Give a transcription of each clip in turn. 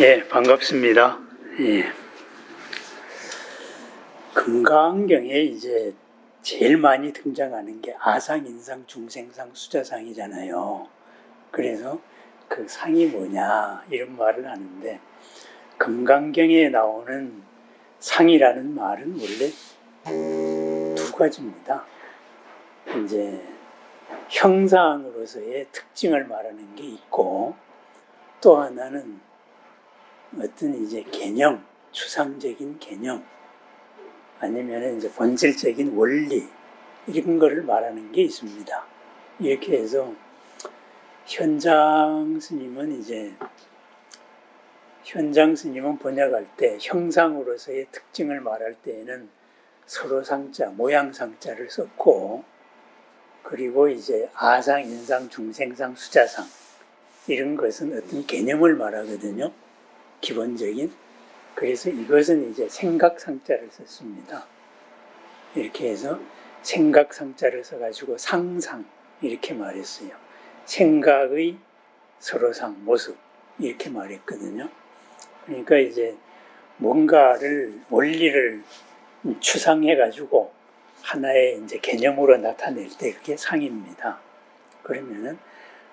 예, 반갑습니다. 예. 금강경에 이제 제일 많이 등장하는 게 아상, 인상, 중생상, 수자상이잖아요. 그래서 그 상이 뭐냐 이런 말을 하는데, 금강경에 나오는 상이라는 말은 원래 두 가지입니다. 이제 형상으로서의 특징을 말하는 게 있고, 또 하나는 어떤 이제 개념, 추상적인 개념, 아니면 이제 본질적인 원리, 이런 거를 말하는 게 있습니다. 이렇게 해서 현장 스님은 번역할 때 형상으로서의 특징을 말할 때에는 서로상자, 모양상자를 썼고, 그리고 이제 아상, 인상, 중생상, 수자상, 이런 것은 어떤 개념을 말하거든요. 기본적인. 그래서 이것은 이제 생각상자를 썼습니다. 이렇게 해서 생각상자를 써가지고 상상, 이렇게 말했어요. 생각의 서로상, 모습, 이렇게 말했거든요. 그러니까 이제 뭔가를, 원리를 추상해가지고 하나의 이제 개념으로 나타낼 때 그게 상입니다. 그러면은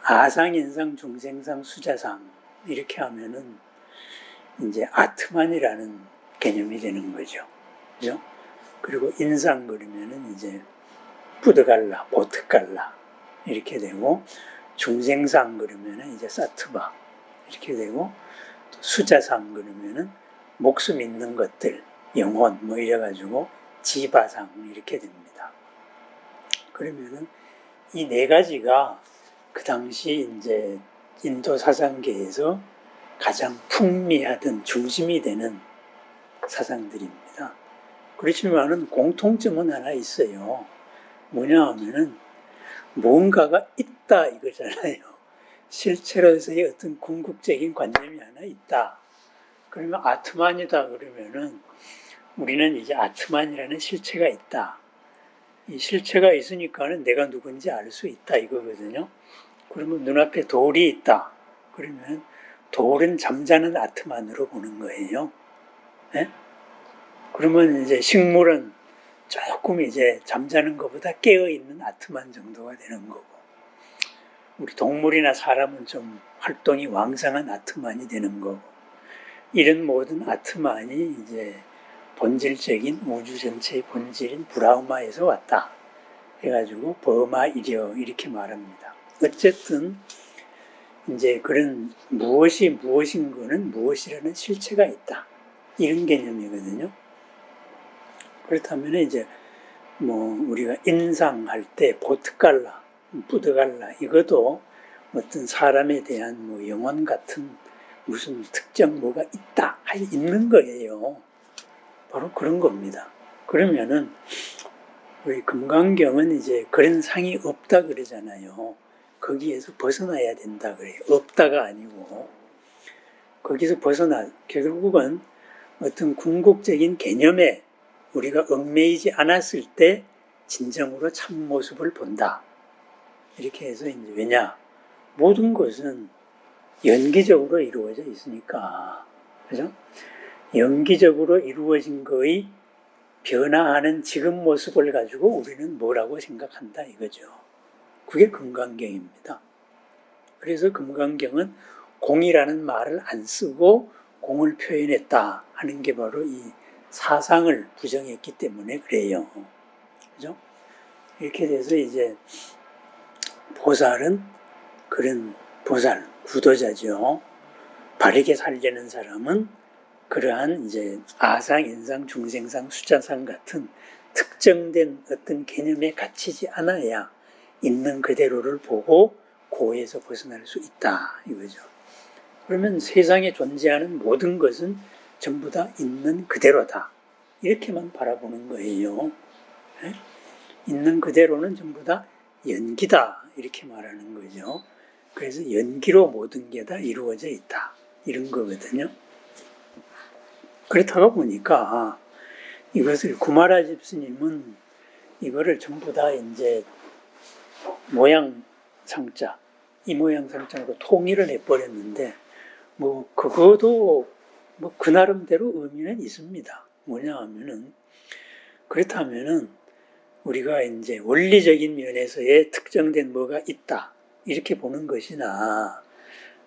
아상, 인상, 중생상, 수자상, 이렇게 하면은 이제 아트만이라는 개념이 되는 거죠. 그죠? 그리고 인상 그러면은 이제 부드갈라, 보트갈라, 이렇게 되고, 중생상 그러면은 이제 사트바, 이렇게 되고, 또 수자상 그러면은 목숨 있는 것들, 영혼, 뭐 이래가지고 지바상, 이렇게 됩니다. 그러면은 이 네 가지가 그 당시 이제 인도 사상계에서 가장 풍미하던 중심이 되는 사상들입니다. 그렇지만은 공통점은 하나 있어요. 뭐냐 하면은 뭔가가 있다 이거잖아요. 실체로서의 어떤 궁극적인 관념이 하나 있다. 그러면 아트만이다 그러면은 우리는 이제 아트만이라는 실체가 있다. 이 실체가 있으니까는 내가 누군지 알 수 있다 이거거든요. 그러면 눈앞에 돌이 있다. 그러면 돌은 잠자는 아트만으로 보는 거예요. 네? 그러면 이제 식물은 조금 이제 잠자는 것보다 깨어있는 아트만 정도가 되는 거고, 우리 동물이나 사람은 좀 활동이 왕성한 아트만이 되는 거고, 이런 모든 아트만이 이제 본질적인 우주 전체의 본질인 브라흐마에서 왔다 해가지고 버마이려 이렇게 말합니다. 어쨌든 이제 그런 무엇이 무엇인 거는 무엇이라는 실체가 있다, 이런 개념이거든요. 그렇다면 이제 뭐 우리가 인상할 때 보트갈라, 부드갈라, 이것도 어떤 사람에 대한 뭐 영혼 같은 무슨 특정 뭐가 있다, 있는 거예요. 바로 그런 겁니다. 그러면은 우리 금강경은 이제 그런 상이 없다 그러잖아요. 거기에서 벗어나야 된다 그래요. 없다가 아니고 거기서 벗어나 결국은 어떤 궁극적인 개념에 우리가 얽매이지 않았을 때 진정으로 참 모습을 본다. 이렇게 해서 이제 왜냐? 모든 것은 연기적으로 이루어져 있으니까. 그죠? 연기적으로 이루어진 거의 변화하는 지금 모습을 가지고 우리는 뭐라고 생각한다 이거죠. 그게 금강경입니다. 그래서 금강경은 공이라는 말을 안 쓰고 공을 표현했다 하는 게 바로 이 사상을 부정했기 때문에 그래요. 그죠? 이렇게 돼서 이제 보살은 그런 보살, 구도자죠. 바르게 살려는 사람은 그러한 이제 아상, 인상, 중생상, 수자상 같은 특정된 어떤 개념에 갇히지 않아야 있는 그대로를 보고 고에서 벗어날 수 있다 이거죠. 그러면 세상에 존재하는 모든 것은 전부 다 있는 그대로다, 이렇게만 바라보는 거예요. 네? 있는 그대로는 전부 다 연기다, 이렇게 말하는 거죠. 그래서 연기로 모든 게 다 이루어져 있다, 이런 거거든요. 그렇다가 보니까 이것을 구마라집 스님은 이거를 전부 다 이제 모양상자, 이 모양상자로 통일을 해버렸는데, 뭐 그것도 뭐 그 나름대로 의미는 있습니다. 뭐냐 하면은 그렇다면은 우리가 이제 원리적인 면에서의 특정된 뭐가 있다 이렇게 보는 것이나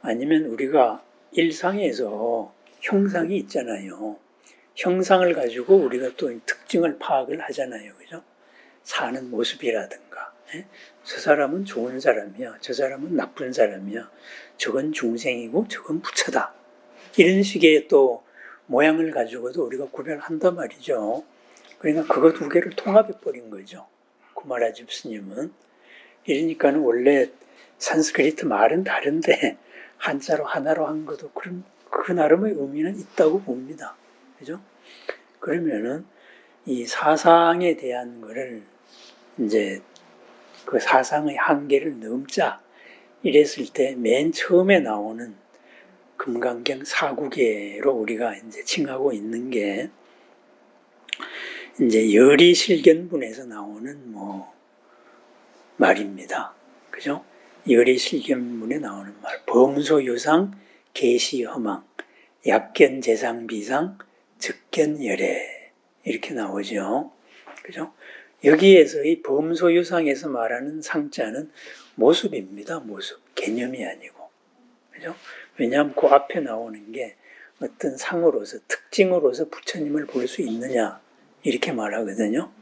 아니면 우리가 일상에서 형상이 있잖아요. 형상을 가지고 우리가 또 특징을 파악을 하잖아요. 그죠? 사는 모습이라든가. 저 사람은 좋은 사람이야. 저 사람은 나쁜 사람이야. 저건 중생이고 저건 부처다. 이런 식의 또 모양을 가지고도 우리가 구별한단 말이죠. 그러니까 그거 두 개를 통합해버린 거죠. 구마라집 스님은. 이러니까는 원래 산스크리트 말은 다른데 한자로 하나로 한 것도 그런 그 나름의 의미는 있다고 봅니다. 그죠? 그러면은 이 사상에 대한 거를 이제 그 사상의 한계를 넘자 이랬을 때 맨 처음에 나오는 금강경 사구계로 우리가 이제 칭하고 있는 게 이제 열이실견분에서 나오는 뭐 말입니다. 그죠? 열이실견분에 나오는 말. 범소유상, 계시허망, 약견재상비상, 즉견열애 이렇게 나오죠. 그죠? 여기에서 이 범소유상에서 말하는 상자는 모습입니다. 모습. 개념이 아니고. 그죠? 왜냐하면 그 앞에 나오는 게 어떤 상으로서, 특징으로서 부처님을 볼 수 있느냐 이렇게 말하거든요.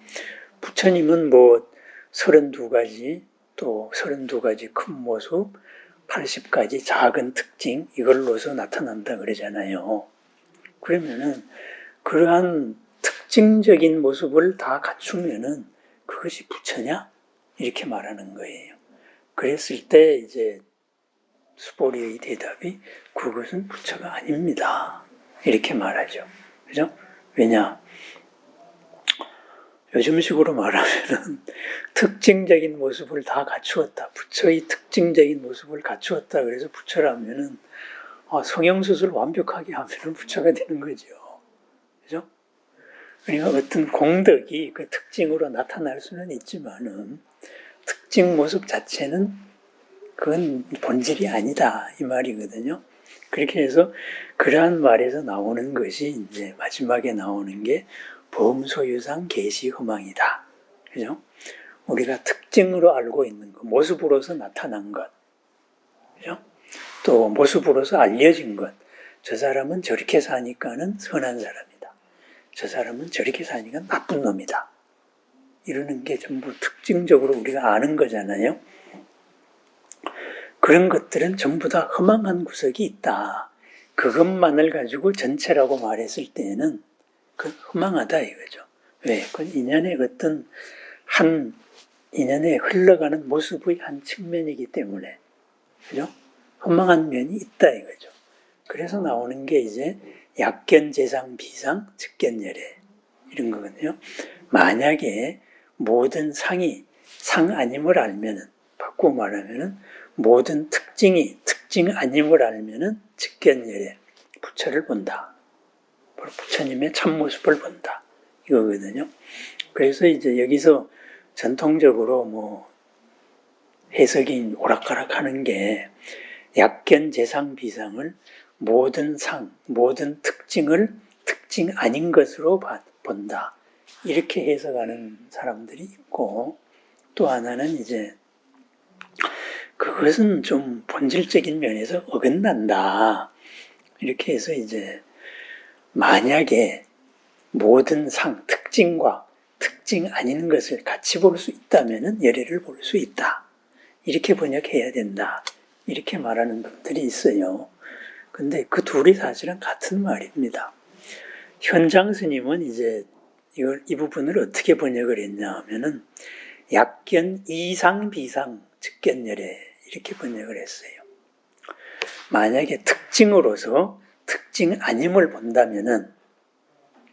부처님은 뭐 32가지 또 32가지 큰 모습 80가지 작은 특징 이걸로서 나타난다 그러잖아요. 그러면은 그러한 특징적인 모습을 다 갖추면은 그것이 부처냐? 이렇게 말하는 거예요. 그랬을 때 이제 수보리의 대답이 그것은 부처가 아닙니다. 이렇게 말하죠. 그죠? 왜냐? 요즘식으로 말하면은 특징적인 모습을 다 갖추었다. 부처의 특징적인 모습을 갖추었다. 그래서 부처라면은 성형수술 완벽하게 하면은 부처가 되는 거죠. 그죠? 그러니까 어떤 공덕이 그 특징으로 나타날 수는 있지만은 특징 모습 자체는 그건 본질이 아니다. 이 말이거든요. 그렇게 해서 그러한 말에서 나오는 것이 이제 마지막에 나오는 게 범소유상 계시허망이다. 그죠? 우리가 특징으로 알고 있는 것, 모습으로서 나타난 것, 그죠? 또 모습으로서 알려진 것. 저 사람은 저렇게 사니까는 선한 사람이다. 저 사람은 저렇게 사니까 나쁜 놈이다. 이러는 게 전부 특징적으로 우리가 아는 거잖아요. 그런 것들은 전부 다 허망한 구석이 있다. 그것만을 가지고 전체라고 말했을 때에는 그 허망하다 이거죠. 왜? 그건 인연의 어떤 한 인연에 흘러가는 모습의 한 측면이기 때문에 그죠? 허망한 면이 있다 이거죠. 그래서 나오는 게 이제 약견재상 비상 즉견열애 이런 거거든요. 만약에 모든 상이 상 아님을 알면은 바꾸어 말하면은 모든 특징이 특징 아님을 알면은 즉견열애 부처를 본다. 부처님의 참모습을 본다. 이거거든요. 그래서 이제 여기서 전통적으로 뭐 해석이 오락가락 하는 게 약견재상 비상을 모든 상, 모든 특징을 특징 아닌 것으로 본다. 이렇게 해석하는 사람들이 있고 또 하나는 이제 그것은 좀 본질적인 면에서 어긋난다. 이렇게 해서 이제 만약에 모든 상, 특징과 특징 아닌 것을 같이 볼 수 있다면 열애를 볼 수 있다. 이렇게 번역해야 된다. 이렇게 말하는 분들이 있어요. 근데 그 둘이 사실은 같은 말입니다. 현장 스님은 이제 이 부분을 어떻게 번역을 했냐 하면은 약견 이상 비상 즉견열애 이렇게 번역을 했어요. 만약에 특징으로서 특징 아님을 본다면은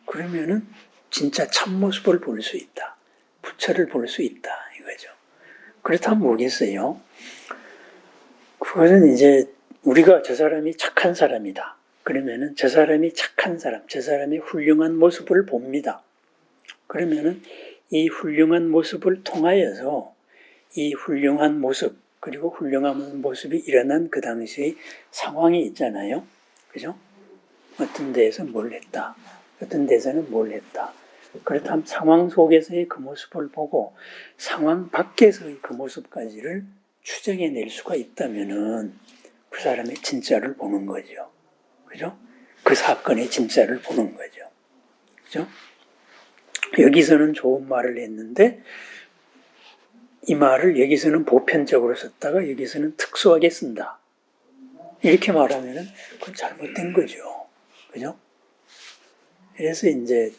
그러면은 진짜 참모습을 볼 수 있다. 부처를 볼 수 있다. 이거죠. 그렇다면 뭐겠어요? 그것은 이제 우리가 저 사람이 착한 사람이다. 그러면은 저 사람이 착한 사람, 저 사람의 훌륭한 모습을 봅니다. 그러면은 이 훌륭한 모습을 통하여서 이 훌륭한 모습, 그리고 훌륭한 모습이 일어난 그 당시의 상황이 있잖아요. 그죠? 어떤 데에서 뭘 했다. 어떤 데서는 뭘 했다. 그렇다면 상황 속에서의 그 모습을 보고 상황 밖에서의 그 모습까지를 추정해낼 수가 있다면은 그 사람의 진짜를 보는 거죠. 그죠? 그 사건의 진짜를 보는 거죠. 그죠? 여기서는 좋은 말을 했는데 이 말을 여기서는 보편적으로 썼다가 여기서는 특수하게 쓴다. 이렇게 말하면은 그건 잘못된 거죠. 그죠? 그래서 이제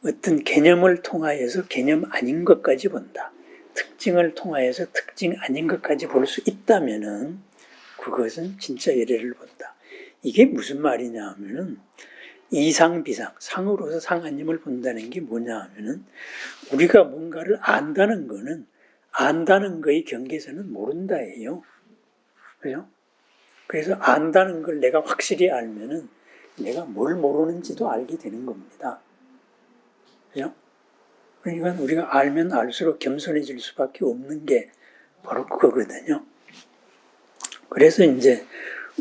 어떤 개념을 통하여서 개념 아닌 것까지 본다. 특징을 통하여서 특징 아닌 것까지 볼 수 있다면은 그것은 진짜 예례를 본다. 이게 무슨 말이냐 하면은 이상 비상, 상으로서 상하님을 본다는 게 뭐냐 하면은 우리가 뭔가를 안다는 거는 안다는 거의 경계에서는 모른다예요. 그죠? 그래서 안다는 걸 내가 확실히 알면은 내가 뭘 모르는지도 알게 되는 겁니다. 그죠? 그러니까 우리가 알면 알수록 겸손해질 수밖에 없는 게 바로 그거거든요. 그래서 이제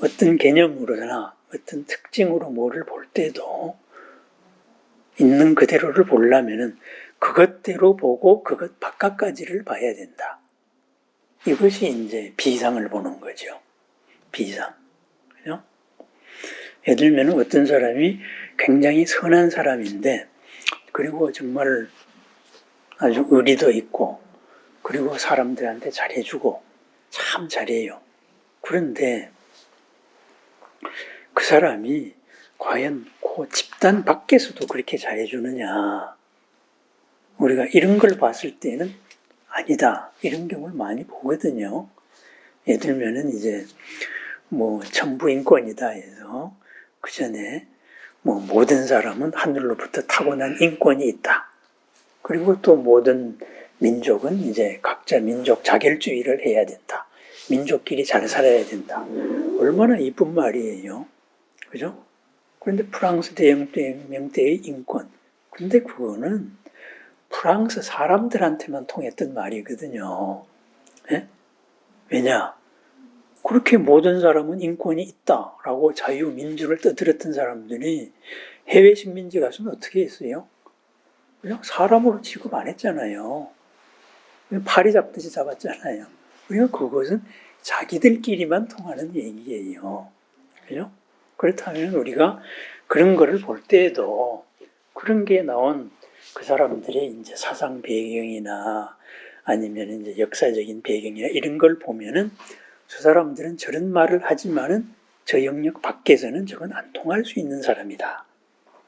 어떤 개념으로나 어떤 특징으로 뭐를 볼 때도 있는 그대로를 보려면은 그것대로 보고 그것 바깥까지를 봐야 된다. 이것이 이제 비상을 보는 거죠. 비상. 그죠? 예를 들면 어떤 사람이 굉장히 선한 사람인데 그리고 정말 아주 의리도 있고 그리고 사람들한테 잘해주고 참 잘해요. 그런데 그 사람이 과연 그 집단 밖에서도 그렇게 잘해주느냐. 우리가 이런 걸 봤을 때는 아니다. 이런 경우를 많이 보거든요. 예를 들면은 이제 뭐 천부인권이다 해서 그 전에 뭐 모든 사람은 하늘로부터 타고난 인권이 있다. 그리고 또 모든 민족은 이제 각자 민족 자결주의를 해야 된다. 민족끼리 잘 살아야 된다. 얼마나 이쁜 말이에요. 그죠? 그런데 프랑스 대혁명 때의 인권. 근데 그거는 프랑스 사람들한테만 통했던 말이거든요. 네? 왜냐? 그렇게 모든 사람은 인권이 있다라고 자유민주를 떠들었던 사람들이 해외 식민지 가서는 어떻게 했어요? 그냥 사람으로 취급 안 했잖아요. 파리 잡듯이 잡았잖아요. 그러니까 그것은 자기들끼리만 통하는 얘기예요. 그죠? 그렇다면 우리가 그런 거를 볼 때에도 그런 게 나온 그 사람들의 이제 사상 배경이나 아니면 이제 역사적인 배경이나 이런 걸 보면은 저 사람들은 저런 말을 하지만은 저 영역 밖에서는 저건 안 통할 수 있는 사람이다.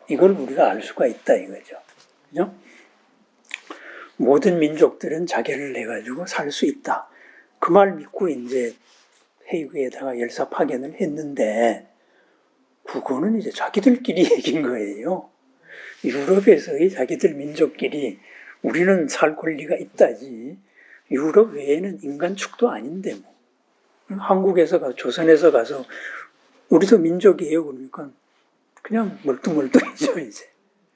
이걸 우리가 알 수가 있다 이거죠. 그죠? 모든 민족들은 자결을 해가지고 살 수 있다. 그 말 믿고 이제 헤이그에다가 열사 파견을 했는데 그거는 이제 자기들끼리 얘기인 거예요. 유럽에서의 자기들 민족끼리 우리는 살 권리가 있다지. 유럽 외에는 인간 축도 아닌데 뭐. 한국에서 가서 조선에서 가서 우리도 민족이에요. 그러니까 그냥 멀뚱멀뚱이죠 이제.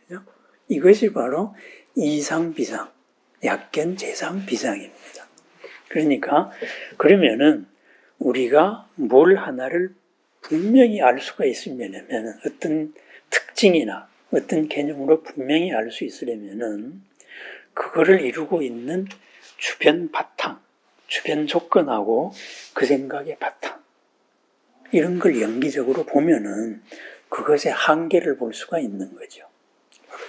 그죠? 이것이 바로 이상 비상, 약견 재상 비상입니다. 그러니까 그러면은 우리가 뭘 하나를 분명히 알 수가 있으려면 어떤 특징이나 어떤 개념으로 분명히 알 수 있으려면은 그거를 이루고 있는 주변 바탕, 주변 조건하고 그 생각의 바탕 이런 걸 연기적으로 보면은 그것의 한계를 볼 수가 있는 거죠.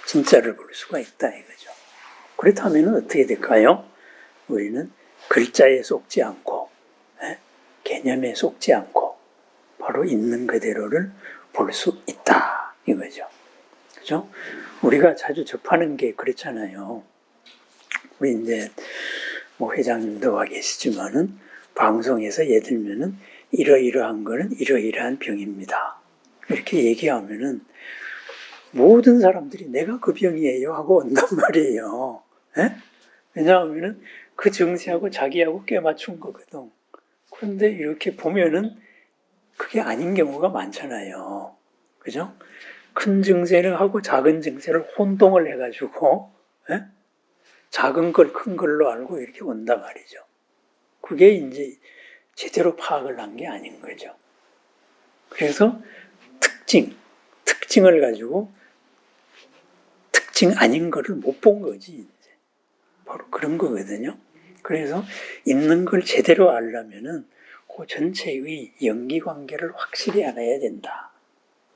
진짜를 볼 수가 있다 이거죠. 그렇다면 어떻게 될까요? 우리는 글자에 속지 않고 개념에 속지 않고 바로 있는 그대로를 볼 수 있다 이거죠. 그죠? 우리가 자주 접하는 게 그렇잖아요. 우리 이제 뭐 회장님도 와 계시지만은 방송에서 예를 들면은 이러이러한 거는 이러이러한 병입니다. 이렇게 얘기하면은 모든 사람들이 내가 그 병이에요 하고 온단 말이에요. 에? 왜냐하면은 그 증세하고 자기하고 꽤 맞춘 거거든. 그런데 이렇게 보면은 그게 아닌 경우가 많잖아요. 그죠? 큰 증세를 하고 작은 증세를 혼동을 해가지고 에? 작은 걸 큰 걸로 알고 이렇게 온단 말이죠. 그게 이제 제대로 파악을 한 게 아닌 거죠. 그래서 특징을 가지고 특징 아닌 거를 못 본 거지. 이제. 바로 그런 거거든요. 그래서 있는 걸 제대로 알려면은 그 전체의 연기 관계를 확실히 알아야 된다.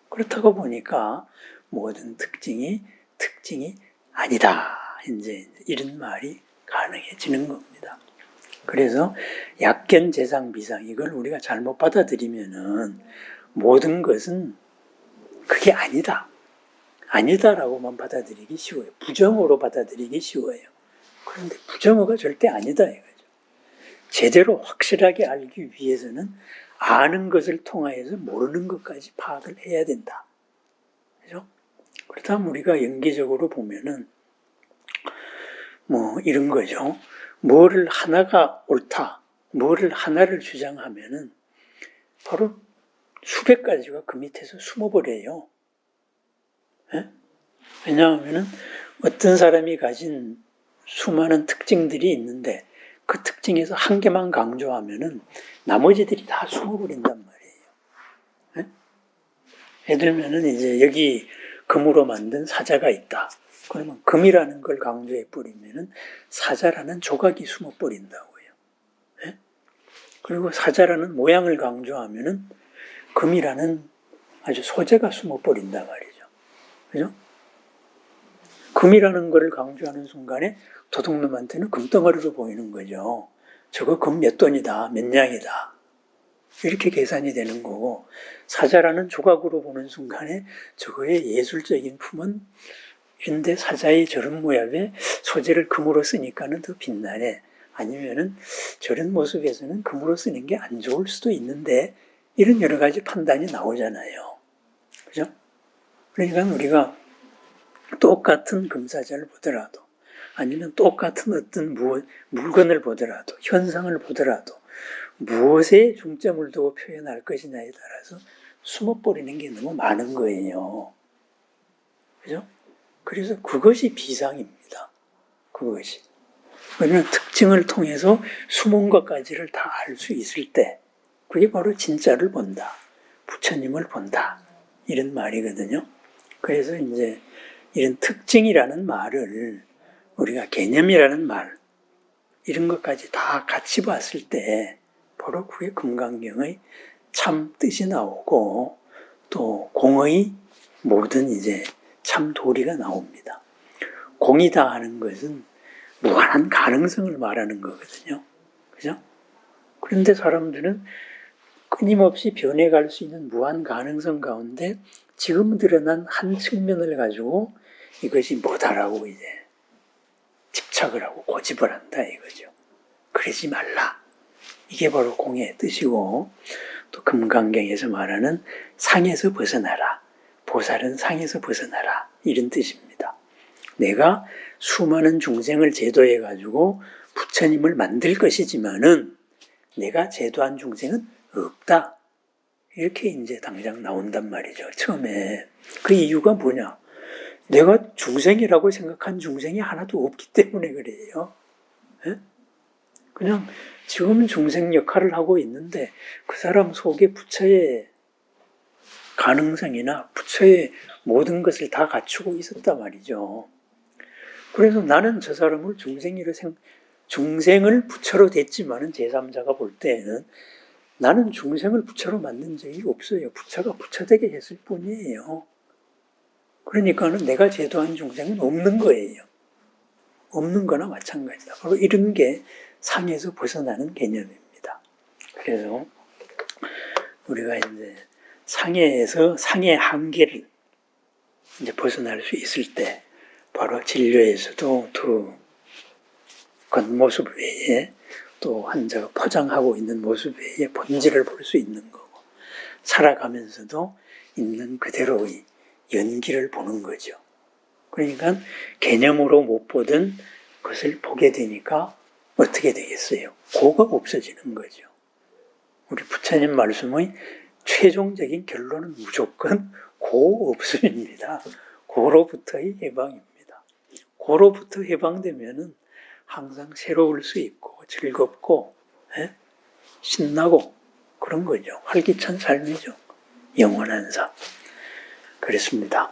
그렇다고 보니까 모든 특징이 아니다. 이제 이런 말이 가능해지는 겁니다. 그래서 약견, 재상, 비상 이걸 우리가 잘못 받아들이면은 모든 것은 그게 아니다. 아니다라고만 받아들이기 쉬워요. 부정어로 받아들이기 쉬워요. 그런데 부정어가 절대 아니다 이거죠. 제대로 확실하게 알기 위해서는 아는 것을 통하여서 모르는 것까지 파악을 해야 된다. 그죠? 그렇다면 우리가 연기적으로 보면은 뭐 이런 거죠. 뭐를 하나가 옳다, 뭐를 하나를 주장하면은 바로 수백 가지가 그 밑에서 숨어버려요. 예? 왜냐하면은 어떤 사람이 가진 수많은 특징들이 있는데 그 특징에서 한 개만 강조하면은 나머지들이 다 숨어버린단 말이에요. 예? 예를 들면은 이제 여기 금으로 만든 사자가 있다. 그러면 금이라는 걸 강조해 버리면은 사자라는 조각이 숨어 버린다고요. 예? 그리고 사자라는 모양을 강조하면은 금이라는 아주 소재가 숨어 버린단 말이죠. 그죠? 금이라는 것을 강조하는 순간에 도둑놈한테는 금덩어리로 보이는 거죠. 저거 금 몇 돈이다, 몇 냥이다. 이렇게 계산이 되는 거고, 사자라는 조각으로 보는 순간에 저거의 예술적인 품은 이런데 사자의 저런 모양의 소재를 금으로 쓰니까는 더 빛나네. 아니면은 저런 모습에서는 금으로 쓰는 게 안 좋을 수도 있는데, 이런 여러 가지 판단이 나오잖아요. 그죠? 그러니까 우리가 똑같은 금사자를 보더라도 아니면 똑같은 어떤 물건을 보더라도 현상을 보더라도 무엇에 중점을 두고 표현할 것이냐에 따라서 숨어버리는 게 너무 많은 거예요. 그죠? 그래서 그것이 비상입니다. 그것이. 왜냐하면 특징을 통해서 숨은 것까지를 다 알 수 있을 때 그게 바로 진짜를 본다. 부처님을 본다. 이런 말이거든요. 그래서 이제 이런 특징이라는 말을 우리가 개념이라는 말 이런 것까지 다 같이 봤을 때 바로 그게 금강경의 참 뜻이 나오고 또 공의 모든 이제 참 도리가 나옵니다. 공이다 하는 것은 무한한 가능성을 말하는 거거든요. 그죠? 그런데 사람들은 끊임없이 변해갈 수 있는 무한 가능성 가운데 지금 드러난 한 측면을 가지고 이것이 뭐다라고 이제 집착을 하고 고집을 한다 이거죠. 그러지 말라. 이게 바로 공의 뜻이고 또 금강경에서 말하는 상에서 벗어나라. 보살은 상에서 벗어나라. 이런 뜻입니다. 내가 수많은 중생을 제도해 가지고 부처님을 만들 것이지만은 내가 제도한 중생은 없다. 이렇게 이제 당장 나온단 말이죠. 처음에. 그 이유가 뭐냐? 내가 중생이라고 생각한 중생이 하나도 없기 때문에 그래요. 예? 그냥 지금은 중생 역할을 하고 있는데 그 사람 속에 부처의 가능성이나 부처의 모든 것을 다 갖추고 있었단 말이죠. 그래서 나는 저 사람을 중생을 부처로 댔지만은 제3자가 볼 때에는 나는 중생을 부처로 만든 적이 없어요. 부처가 부처되게 했을 뿐이에요. 그러니까는 내가 제도한 중생은 없는 거예요. 없는 거나 마찬가지다. 바로 이런 게 상에서 벗어나는 개념입니다. 그래서 우리가 이제 상해에서 상의 한계를 이제 벗어날 수 있을 때 바로 진료에서도 그 겉모습 외에 또 환자가 포장하고 있는 모습 외에 본질을 볼 수 있는 거고 살아가면서도 있는 그대로의 연기를 보는 거죠. 그러니까 개념으로 못 보던 것을 보게 되니까 어떻게 되겠어요? 고가 없어지는 거죠. 우리 부처님 말씀의 최종적인 결론은 무조건 고 없음입니다. 고로부터의 해방입니다. 고로부터 해방되면은 항상 새로울 수 있고 즐겁고 신나고 그런 거죠. 활기찬 삶이죠. 영원한 삶. 그렇습니다.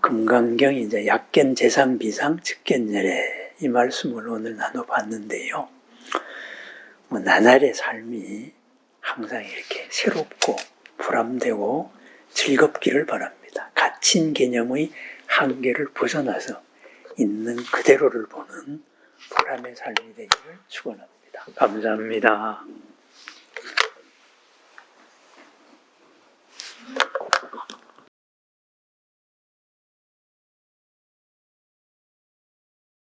금강경이 이제 약견 재상 비상 즉견열애 이 말씀을 오늘 나눠봤는데요. 나날의 삶이 항상 이렇게 새롭고 보람되고 즐겁기를 바랍니다. 갇힌 개념의 한계를 벗어나서 있는 그대로를 보는 보람의 삶이 되기를 축원합니다. 감사합니다.